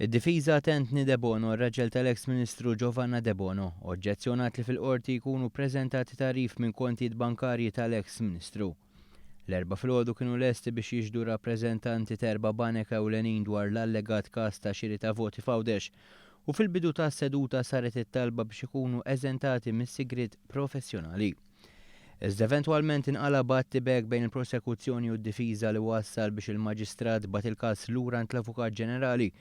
Id-difiża Anthony De Bono, r-raġel tal-eks Ministru Giovanna De Bono, oġġezzjonat li fil-qorti jkunu ppreżentati tarif minn kontijiet bankarji tal-eks Ministru. L-erba' filgħodu kienu lesti biex jiġdu rappreżentanti ta' banek ewlenin dwar l-allegat każ ta' xiri ta' voti f'Għawdex u fil-bidu tas-seduta saret it-talba biex ikunu eżentati mis-sigriet professjonali. Iżda eventwalment inqalab battibek bejn il-prosekuzzjoni u d-difiża li wassal biex il-maġistrat bat il-każ lura għand l-Avukat Ġenerali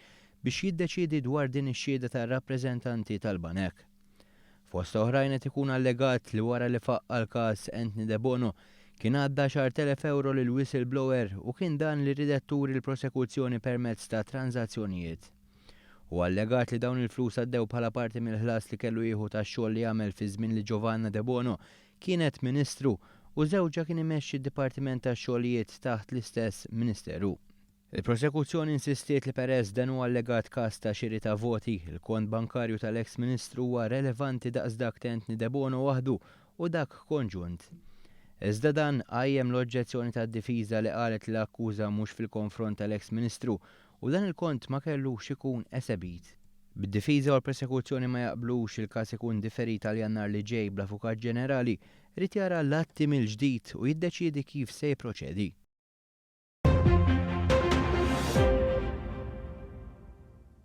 biex jiddeċiedi dwar din ix-xhieda tar-rappreżentanti tal-banek. Fost oħrajn qed ikun allegat li wara li faqqa l-każ Anthony De Bono kien għadda €10,000 lil whistleblower u kien dan li ridet turi l-prosekuzzjoni permezz ta' tranzazzjonijiet. U allegat li dawn il-flus għaddew bħala parti mill-ħlas li kellu jieħu tax-xogħol li jagħmel fi żmien li Giovanna De Bono kienet Ministru u żewġha kien imexxi d-Dipartiment tax-Xogħlijiet taħt l-istess Ministeru. Il-prosekuzzjoni insistiet li peress dan huwa allegat każ ta' xiri ta' voti, il-kont bankarju tal-eks Ministru huwa relevanti daqs dak ta' Anthony De Bono waħdu u dak konġunt. Iżda dan għajjem l-oġġezzjoni tad-difiża li qalet li l-akkuża mhux fil-konfront tal-eks Ministru u dan il-kont ma kellux ikun esebit. Bid-difiża u l-prosekuzzjoni ma jaqblux il-każ ikun differit għal Jannar li ġej bl-Avukat Ġenerali rid jara l-atti mill-ġdid u jiddeċiedi kif se jipproċedi.